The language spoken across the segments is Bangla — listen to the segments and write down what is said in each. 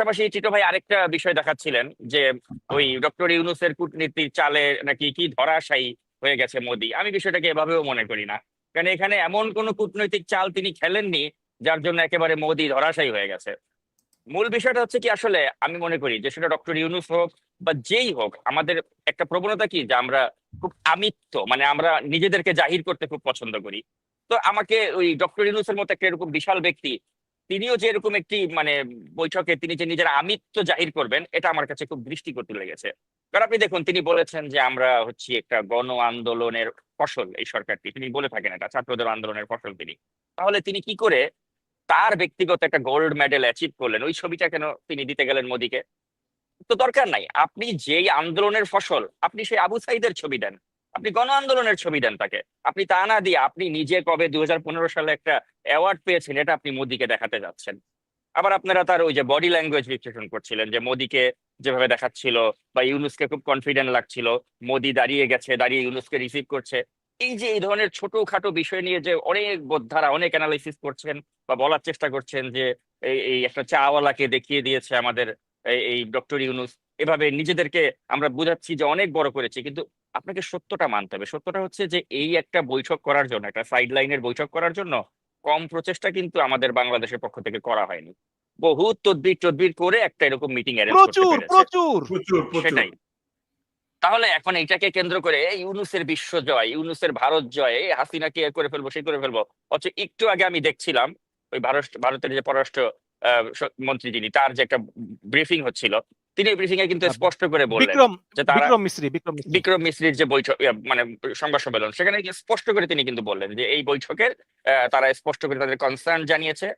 পাশাপাশি টিটো ভাই আরেকটা বিষয় দেখাচ্ছিলেন যে ওই ডক্টর ইউনূসের কূটনীতির চালে নাকি কি ধরাশায়ী হয়ে গেছে মোদি। আমি বিষয়টাকে এভাবেও মনে করি না, কারণ এখানে এমন কোন কূটনৈতিক চাল তিনি খেলেননি যার জন্য একেবারে মোদি ধরাশায়ী হয়ে গেছে। মূল বিষয়টা হচ্ছে কি, আসলে আমি মনে করি যে সেটা ডক্টর ইউনূস হোক বা যেই হোক, আমাদের একটা প্রবণতা কি যে আমরা খুব আমিত্ব, মানে আমরা নিজেদেরকে জাহির করতে খুব পছন্দ করি। তো আমাকে ওই ডক্টর ইউনূসের মতো একটা এরকম বিশাল ব্যক্তি, তিনিও যে এরকম একটি মানে বৈঠকে তিনি যে নিজের আমিত্ব জাহির করবেন, এটা আমার কাছে খুব দৃষ্টিকটু লেগেছে। কারণ আপনি দেখুন, তিনি বলেছেন যে আমরা হচ্ছি একটা গণ আন্দোলনের ফসল, এই সরকারটি, তিনি বলে থাকেন এটা ছাত্রদের আন্দোলনের ফসল তিনি। তাহলে তিনি কি করে তার ব্যক্তিগত একটা গোল্ড মেডেল অ্যাচিভ করলেন? ওই ছবিটা কেন তিনি দিতে গেলেন মোদিকে? তো দরকার নাই। আপনি যেই আন্দোলনের ফসল, আপনি সেই আবু সাইদের ছবি দেন, আপনি গণ আন্দোলনের ছবি দেন তাকে। আপনি তা না দিয়ে আপনি নিজে কবে 2015 সালে একটা অ্যাওয়ার্ড পেয়েছেন এটা আপনি মোদিকে দেখাতে যাচ্ছেন। আবার আপনারা তার ওই যে বডি ল্যাঙ্গুয়েজ বিশ্লেষণ করছিলেন, যে মোদিকে যেভাবে দেখাচ্ছিল বা ইউনূসকে খুব কনফিডেন্ট লাগছিল, মোদি দাঁড়িয়ে গেছে, দাঁড়িয়ে ইউনূসকে রিসিভ করছে। এই যে এই ধরনের ছোটখাটো বিষয় নিয়ে যে অনেক বোদ্ধারা অনেক অ্যানালাইসিস করছেন বা বলার চেষ্টা করছেন যে এই এই একটা চাওয়ালাকে দেখিয়ে দিয়েছে আমাদের এই ডক্টর ইউনূস, এভাবে নিজেদেরকে আমরা বুঝাচ্ছি যে অনেক বড় করেছি, কিন্তু আপনাকে সত্যটা মানতে হবে। সত্যটা হচ্ছে যে এই একটা বৈঠক করার জন্য, একটা সাইড লাইনের বৈঠক করার জন্য কম প্রচেষ্টা কিন্তু আমাদের বাংলাদেশের পক্ষ থেকে করা হয়নি। বহু তদবির টদবির করে একটা এরকম মিটিং অ্যারেঞ্জ করতে প্রচুর পেরেছে। প্রচুর প্রচুর প্রচুর। সেটাই। তাহলে এখন এইটাকে কেন্দ্র করে ইউনূসের বিশ্ব জয়, ইউনূসের ভারত জয়, এই হাসিনাকে এ করে ফেলবো, সেই করে ফেলবো। অথচ একটু আগে আমি দেখছিলাম ওই ভারতের যে পররাষ্ট্র মন্ত্রী যিনি, তার যে একটা ব্রিফিং হচ্ছিল, তিনি ব্রিফিং এ কিন্তু স্পষ্ট করে বললেন বিক্রম যে তারা বিক্রম মিশ্রি বিক্রম মিশ্রির যে বৈঠক মানে সংবাদ সম্মেলন, সেখানে গিয়ে স্পষ্ট করে তিনি কিন্তু বললেন যে এই বৈঠকের তারা স্পষ্ট করে তাদের কনসার্ন জানিয়েছে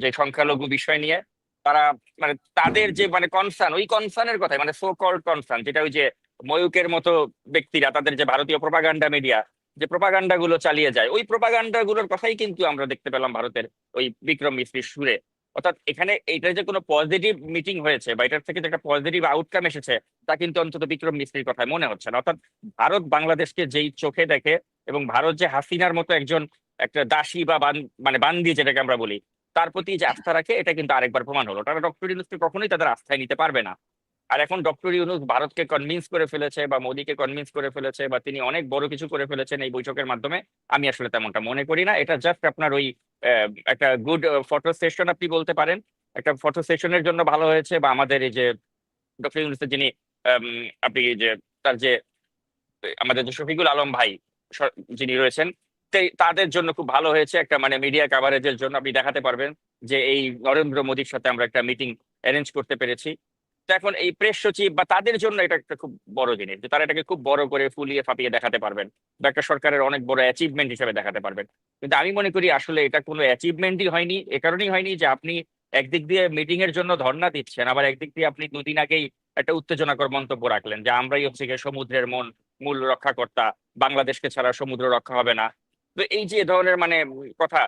যে সংখ্যালঘু বিষয় নিয়ে। তারা মানে তাদের যে মানে কনসার্ন, ওই কনসার্নের কথাই, মানে সো কল্ড কনসার্ন, যেটা ওই যে ময়ূকের মতো ব্যক্তিরা, তাদের যে ভারতীয় প্রোপাগান্ডা মিডিয়া যে প্রোপাগান্ডা গুলো চালিয়ে যায়, ওই প্রোপাগান্ডা গুলোর কথাই কিন্তু আমরা দেখতে পেলাম ভারতের ওই বিক্রম মিশ্রির সুরে। অর্থাৎ এখানে এইটা যে কোনো পজিটিভ মিটিং হয়েছে বা এটার থেকে যে একটা পজিটিভ আউটকাম এসেছে, তা কিন্তু অন্তত বিক্রম মিস্ত্রির কথায় মনে হচ্ছে না। অর্থাৎ ভারত বাংলাদেশকে যেই চোখে দেখে, এবং ভারত যে হাসিনার মতো একজন একটা দাসী বা মানে বান্দি যেটাকে আমরা বলি, তার প্রতি যে আস্থা রাখে, এটা কিন্তু আরেকবার প্রমাণ হলো। তারা ডক্টর ইউনূসকে কখনোই তাদের আস্থায় নিতে পারবে না। আর এখন ডক্টর ইউনূস ভারতকে কনভিন্স করে ফেলেছে বা মোদীকে কনভিন্স করে ফেলেছে বা তিনি অনেক বড় কিছু করে ফেলেছেন এই বৈঠকের মাধ্যমে, আমি আসলে তেমনটা মনে করি না। এটা জাস্ট আপনার ওই একটা গুড ফটো সেশন আপনি বলতে পারেন, একটা ফটো সেশনের জন্য ভালো হয়েছে। বা আমাদের এই যে ডক্টর ইউনূসের যিনি আম, আপনি যে তার যে আমাদের যে শফিকুল আলম ভাই যিনি রয়েছেন, তাদের জন্য খুব ভালো হয়েছে। একটা মানে মিডিয়া কাভারেজের জন্য আপনি দেখাতে পারবেন যে এই নরেন্দ্র মোদীর সাথে আমরা একটা মিটিং অ্যারেঞ্জ করতে পেরেছি। তো এখন এই প্রেস সচিব বা তাদের জন্য এটা একটা খুব বড় জিনিস যে তারা এটাকে খুব বড় করে ফুলিয়ে ফাঁপিয়ে দেখাতে পারবেন বা একটা সরকারের অনেক বড় অ্যাচিভমেন্ট হিসেবে দেখাতে পারবেন। কিন্তু আমি মনে করি আসলে এটা কোনো অ্যাচিভমেন্টই হয়নি। এ কারণেই হয়নি যে আপনি একদিক দিয়ে মিটিং এর জন্য ধর্ণা দিচ্ছেন, আবার একদিক দিয়ে আপনি দুদিন আগেই একটা উত্তেজনাকর মন্তব্য রাখলেন যে আমরাই হচ্ছে গিয়ে সমুদ্রের মূল রক্ষাকর্তা, বাংলাদেশকে ছাড়া সমুদ্র রক্ষা হবে না। তো এই যে এ ধরনের মানে কথা,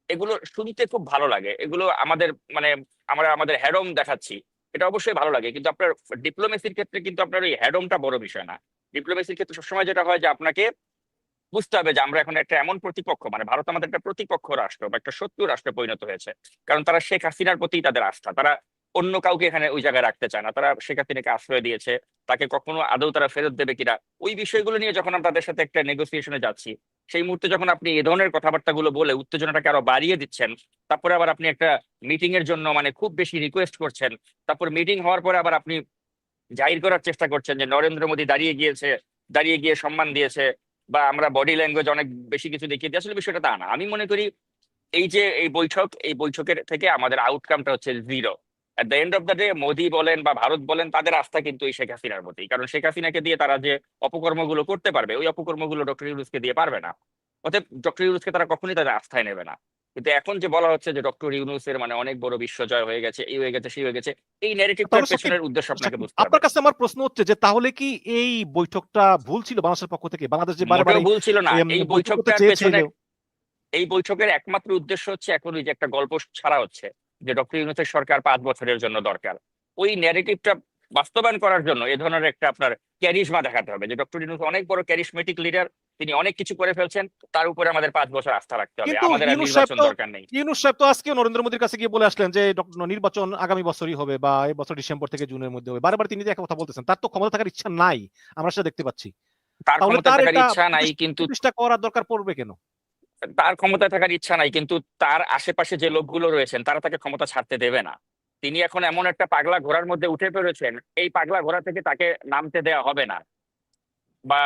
এগুলো শুনতে খুব ভালো লাগে। এগুলো আমাদের মানে আমরা আমাদের হ্যাডম দেখাচ্ছি, এটা অবশ্যই ভালো লাগে। কিন্তু আপনার ডিপ্লোমেসির ক্ষেত্রে কিন্তু আপনার ওই হ্যাডমটা বড় বিষয় না। ডিপ্লোমেসির ক্ষেত্রে সবসময় যেটা হয় যে আপনাকে বুঝতে হবে যে আমরা এখন একটা এমন প্রতিপক্ষ, মানে ভারত আমাদের একটা প্রতিপক্ষ রাষ্ট্র বা একটা শত্রু রাষ্ট্রে পরিণত হয়েছে। কারণ তারা শেখ হাসিনার প্রতি তাদের আস্থা, তারা অন্য কাউকে এখানে ওই জায়গায় রাখতে চায় না। তারা শেখ হাসিনাকে আশ্রয় দিয়েছে, তাকে কখনো আদৌ তারা ফেরত দেবে কিনা, ওই বিষয়গুলো নিয়ে যখন আমরা তাদের সাথে একটা নেগোসিয়েশনে যাচ্ছি, সেই মুহূর্তে যখন আপনি এ ধরনের কথাবার্তাগুলো বলে উত্তেজনাটাকে আরো বাড়িয়ে দিচ্ছেন, তারপরে আবার আপনি একটা মিটিং এর জন্য মানে খুব বেশি রিকোয়েস্ট করছেন, তারপর মিটিং হওয়ার পরে আবার আপনি জাহির করার চেষ্টা করছেন যে নরেন্দ্র মোদী দাঁড়িয়ে গিয়েছে, দাঁড়িয়ে গিয়ে সম্মান দিয়েছে, বা আমরা বডি ল্যাঙ্গুয়েজ অনেক বেশি কিছু দেখিয়ে দিই। আসলে বিষয়টা তা না। আমি মনে করি এই যে এই বৈঠক, এই বৈঠকের থেকে আমাদের আউটকামটা হচ্ছে zero. At the end of the day Modi বলেন বা ভারত বলেন, তাদের আস্থা কিন্তু এই শেখ হাসিনার প্রতি। কারণ শেখ হাসিনাকে দিয়ে তারা যে অপকর্মগুলো করতে পারবে, ওই অপকর্মগুলো ডক্টর ইউনূসকে দিয়ে পারবে না। অতএব ডক্টর ইউনূসকে তারা কখনোই তাদের আস্থায় নেবে না। কিন্তু এখন যে বলা হচ্ছে যে ডক্টর ইউনূসের মানে অনেক বড় বিশ্বজয় হয়ে গেছে, এই হয়ে গেছে, সেই হয়ে গেছে, এই তাহলে ন্যারেটিভটার সাকিব, পেছনের উদ্দেশ্য আপনাকে সাকিব, বুঝতে হবে। আপনার কাছে আমার প্রশ্ন হচ্ছে যে তাহলে কি এই বৈঠকটা ভুল ছিল বাংলাদেশের পক্ষ থেকে? বাংলাদেশ যে বারে মোটেও বারে ভুল ছিল না। এই বৈঠক করতে বৈঠকটার চেয়েছিল। পেছনে, এই বৈঠকের একমাত্র উদ্দেশ্য হচ্ছে এখন ওই যে একটা গল্প ছাড়া হচ্ছে যে ডক্টর ইউনূসের সরকার 5 বছরের জন্য দরকার। ওই ন্যারেটিভটা বাস্তবায়ন করার জন্য এ ধরনের একটা আপনার ক্যারিশমা দেখাতে হবে যে ডক্টর ইউনূস অনেক বড় ক্যারিশমেটিক লিডার, তিনি অনেক কিছু করে ফেলছেন, তার উপরে আমাদের 5 বছর আস্থা রাখতে হবে, কিন্তু আমাদের আর নির্বাচন দরকার নেই। ইউনূস সাহেব তো আজকেও নরেন্দ্র মোদীর কাছে গিয়ে বলে আসলেন যে নির্বাচন আগামী বছরই হবে বা এই বছর ডিসেম্বর থেকে জুনের মধ্যে হবে। বারবার তিনি যে একটা কথা বলতেছেন, তার তো ক্ষমতা থাকার ইচ্ছা নাই, আমরা সেটা দেখতে পাচ্ছি। তার তাহলে ক্ষমতা তার থাকার এটা ইচ্ছা নাই, কিন্তু প্রতিষ্ঠা করার দরকার পড়বে কেন? তার ক্ষমতায় থাকার ইচ্ছা নাই, কিন্তু তার আশেপাশে যে লোকগুলো রয়েছেন তারা তাকে ক্ষমতা ছাড়তে দেবে না। তিনি এখন এমন একটা পাগলা ঘোড়ার মধ্যে উঠে পড়েছেন, এই পাগলা ঘোড়া থেকে তাকে নামতে দেওয়া হবে না। বা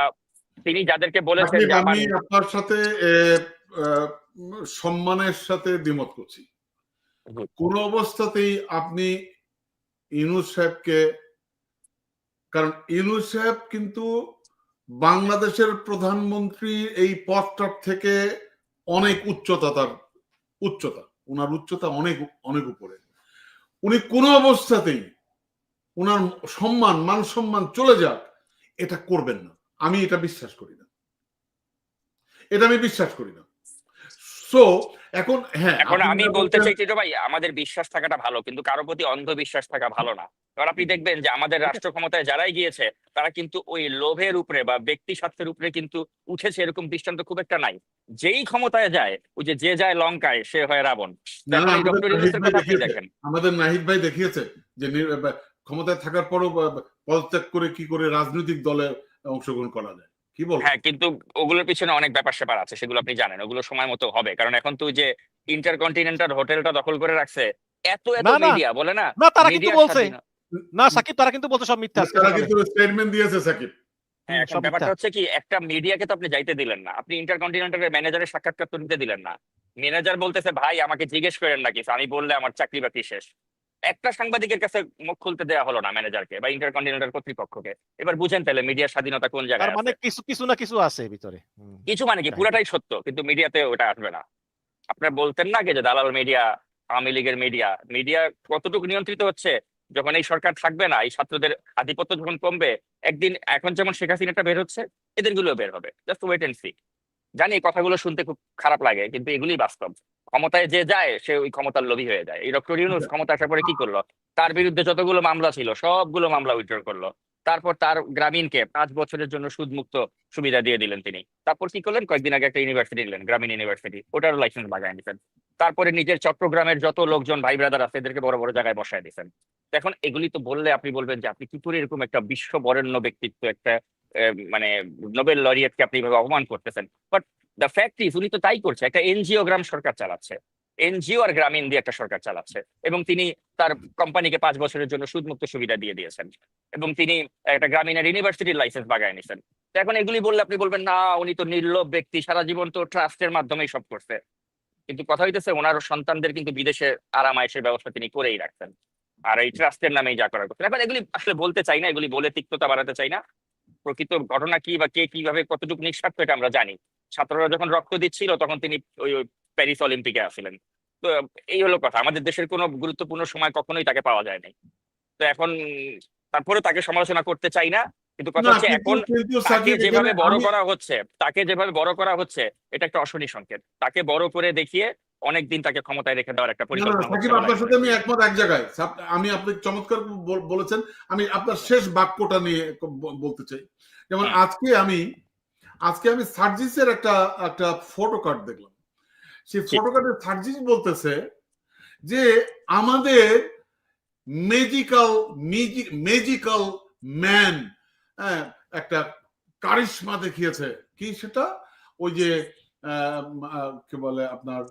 তিনি যাদেরকে বলেছেন যে আমার আমি আপনার সাথে সম্মানের সাথে দ্বিমত করছি। কোন অবস্থাতেই আপনি ইউনূস সাহেবকে, কারণ ইউনূস সাহেব কিন্তু বাংলাদেশের প্রধানমন্ত্রী এই পদটার থেকে অনেক উচ্চতা, তার উচ্চতা, ওনার উচ্চতা অনেক অনেক উপরে। উনি কোন অবস্থাতেই ওনার সম্মান, মান সম্মান চলে যাক, এটা করবেন না। আমি এটা বিশ্বাস করি না, এটা আমি বিশ্বাস করি না। সো এখন হ্যাঁ, এখন আমি বলতে চাই টিটো ভাই, আমাদের বিশ্বাস থাকাটা ভালো, কিন্তু কারো প্রতি অন্ধবিশ্বাস থাকা ভালো না। কারণ আপনি দেখবেন যে আমাদের রাষ্ট্র ক্ষমতায় যারাই গিয়েছে তারা কিন্তু ওই লোভের উপরে বা ব্যক্তি স্বার্থের উপরে কিন্তু উঠেছে, এরকম দৃষ্টান্ত খুব একটা নাই। যেই ক্ষমতায় যায়, ওই যে যায় লঙ্কায় সে হয় রাবণ। ডক্টর ইউনূসের কথা আপনি দেখেন, আমাদের নাহিদ ভাই দেখিয়েছে যে ক্ষমতায় থাকার পরও পদত্যাগ করে কি করে রাজনৈতিক দলে অংশগ্রহণ করা যায়, কি বল? হ্যাঁ, কিন্তু ওগুলোর পিছনে অনেক ব্যাপার স্যাপার আছে, সেগুলো আপনি জানেন, ওগুলো সময় মতো হবে। কারণ এখন তো যে ইন্টারকন্টিনেন্টাল হোটেলটা দখল করে রাখছে, এত না না মিডিয়া বলে না, না, তারা কিন্তু মিডিয়ার বলছে, স্বাধীনতা। না সাকিব, তারা কিন্তু বলছে সব মিথ্যা আজকে তারা সকালে। কিন্তু স্টেটমেন্ট দিয়েছে সাকিব। হ্যাঁ, এখন সব মিথ্যা। ব্যাপারটা হচ্ছে কি, একটা মিডিয়াকে তো আপনি যাইতে দিলেন না, আপনি ইন্টারকন্টিনেন্টালের ম্যানেজারের সাক্ষাৎকার তো নিতে দিলেন না। ম্যানেজার বলতেছে ভাই আমাকে জিজ্ঞেস করেন না কিছু, আমি বললে আমার চাকরি বাকরি শেষ। একটা সাংবাদিকের কাছে মুখ খুলতে দেওয়া হলো না ম্যানেজারকে বা ইন্টারকন্টিনেন্টাল কর্তৃপক্ষকে। এবার বুঝেন তাহলে মিডিয়ার স্বাধীনতা কোন তার জায়গায় মানে আছে। কিছু কিছু না কিছু আছে ভিতরে। কিছু মানে কি, পুরাটাই সত্য, কিন্তু মিডিয়াতে ওটা আসবে না। আপনার বলতেন না যে দালাল মিডিয়া, আওয়ামী লীগের মিডিয়া, মিডিয়া কতটুকু নিয়ন্ত্রিত হচ্ছে যখন এই সরকার থাকবে না, এই ছাত্রদের আধিপত্য যখন কমবে, একদিন এখন যেমন শেখ হাসিনাটা বের হচ্ছে, এদের গুলো বের হবে। Just wait and see. জানি এই কথাগুলো শুনতে খুব খারাপ লাগে, কিন্তু এগুলি বাস্তব। ক্ষমতায় যে যায় সে ওই ক্ষমতার লোভী হয়ে যায়। এই ডক্টর ইউনূস ক্ষমতা আসার পরে কি করলো, তার বিরুদ্ধে যতগুলো মামলা ছিল সবগুলো মামলা উইথড্র করলো। তারপর তার গ্রামীণকে 5 বছরের জন্য সুদমুক্ত সুবিধা দিয়ে দিলেন তিনি। তারপর কি করলেন, কয়েকদিন আগে একটা ইউনিভার্সিটি দিলেন, গ্রামীণ ইউনিভার্সিটি, ওটারও লাইসেন্স বাগায় নিতেন। তারপরে নিজের চট্টগ্রামের যত লোকজন ভাই ব্রাদার আছে এদেরকে বড় বড় জায়গায় বসায় দিয়েছেন। এখন এগুলি তো বললে আপনি বলবেন যে আপনি কি করে এরকম একটা বিশ্ব বরেণ্য ব্যক্তিত্ব, একটা মানে নোবেল লরিয়েটকে আপনি এভাবে অপমান করতেছেন। বাট দ্য ফ্যাক্ট ইজ উনি তো তাই করছে, একটা এনজিও গ্রাম সরকার চালাচ্ছে, এনজিও আর গ্রামীণ দিয়ে একটা সরকার চালাচ্ছে, এবং তিনি তার কোম্পানিকে 5 বছরের জন্য সুদমুক্ত সুবিধা দিয়ে দিয়েছেন, এবং তিনি একটা গ্রামীণের ইউনিভার্সিটির লাইসেন্স বাগায় নিছেন। তো এখন এগুলি বললে আপনি বলবেন না উনি তো নির্লোভ ব্যক্তি, সারা জীবন তো ট্রাস্টের মাধ্যমেই সব করছে। কিন্তু কথা হইতেছে ওনার সন্তানদের কিন্তু বিদেশে আরাম আয়েশের ব্যবস্থা তিনি করেই রাখছেন, আর এই ট্রাস্টের নামেই যা করার করছেন। এখন এগুলি আসলে বলতে চাই না, এগুলি বলে তিক্ততা বাড়াতে চাই না। প্রকৃত ঘটনা কি বা কে কিভাবে কতটুকু নিঃস্বার্থ এটা আমরা জানি। ছাত্ররা যখন রক্ত দিচ্ছিল তখন তিনি ওই প্যারিস অলিম্পিকে আসছিলেন। তো এই হলো কথা, আমাদের দেশের কোনো গুরুত্বপূর্ণ সময় কখনোই তাকে পাওয়া যায় নাই। তো এখন তারপরে তাকে সমালোচনা করতে চাই না, কিন্তু কথা হচ্ছে এখন তাকে যেভাবে বড় করা হচ্ছে, তাকে যেভাবে বড় করা হচ্ছে, এটা একটা অশনি সংকেত। তাকে বড় করে দেখিয়ে অনেকদিন তাকে ক্ষমতায় রেখে দেওয়ার একটা পরিকল্পনা হচ্ছে। আপনার সাথে আমি একমত এক জায়গায়, আমি আপনি চমৎকার বলেছেন। আমি আপনার শেষ বাক্যটা নিয়ে বলতে চাই। যেমন আজকে আমি সার্জিসের একটা ফটো কার্ড দেখলাম। সেই ফটো কার্ডে সার্জিস বলতেছে যে আমাদের ম্যাজিক্যাল ম্যান একটা কারিশমা দেখিয়েছে। কি সেটা? ওই যে কি বলে আপনার,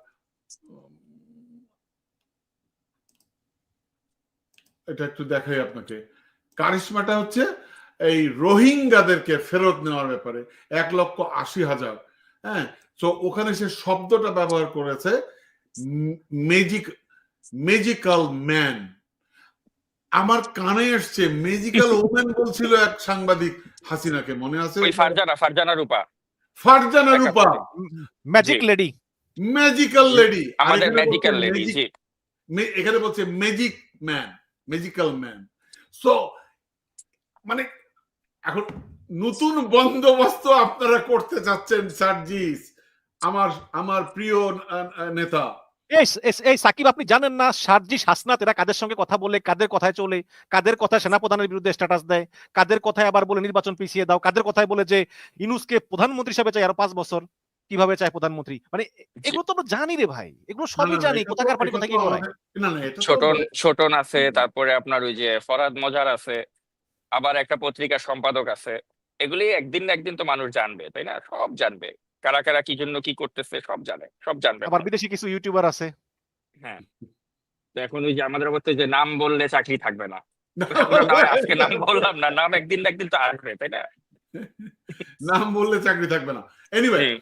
এটা একটু দেখাই আপনাকে। কারিশমাটা হচ্ছে এই রোহিঙ্গাদেরকে ফেরত নেওয়ার ব্যাপারে 1,80,000। হ্যাঁ, তো ওখানে সে শব্দটা ব্যবহার করেছে ম্যাজিক্যাল ম্যান। আমার কানে এসছে ম্যাজিক্যাল ওমেন বলছিল এক সাংবাদিক হাসিনাকে, মনে আছে? ফারজানা রূপা, ম্যাজিক লেডি, ম্যাজিক্যাল লেডি। আমাদের ম্যাজিক্যাল লেডি, জি। এখানে বলছে ম্যাজিক্যাল ম্যান। সো মানে এখন নতুন বন্দোবস্ত আপনারা করতে যাচ্ছেন সার্জিস, আমার প্রিয় নেতা। এই সাকিব, আপনি জানেন না সার্জিস হাসনাত এরা কাদের সঙ্গে কথা বলে, কাদের কথায় চলে, কাদের কথায় সেনাপ্রধানের বিরুদ্ধে স্ট্যাটাস দেয়, কাদের কথায় আবার বলে নির্বাচন পিছিয়ে দাও, কাদের কথায় বলে যে ইউনূসকে প্রধানমন্ত্রী হিসেবে চাই আরো 5 বছর, কিভাবে চায় প্রধানমন্ত্রী, মানে এগুলো তো আমরা জানি রে ভাই, এগুলো না সবই না জানি, এটা তো কোথাকার পানি এটা কোথায় তো কি গড়ায়। না না এটা তো ছোটন আছে, তারপরে আপনার ওই যে ফরহাদ মজার আছে, আবার একটা পত্রিকার সম্পাদক আছে। এগুলি একদিন না একদিন তো মানুষ জানবে, তাই না? সব জানবে, কারা কারা কি জন্য কি করতেছে সব জানে, সব জানবে আবার মানুষ। বিদেশি কিছু ইউটিউবার আছে। হ্যাঁ, তো এখন ওই যে আমাদের অবস্থা যে নাম বললে চাকরি থাকবে না, না, আমরা আজকে নাম বললাম না, নাম একদিন না একদিন তো আসবে, তাই না? নাম বললে চাকরি থাকবে না। এনিওয়ে, হুম।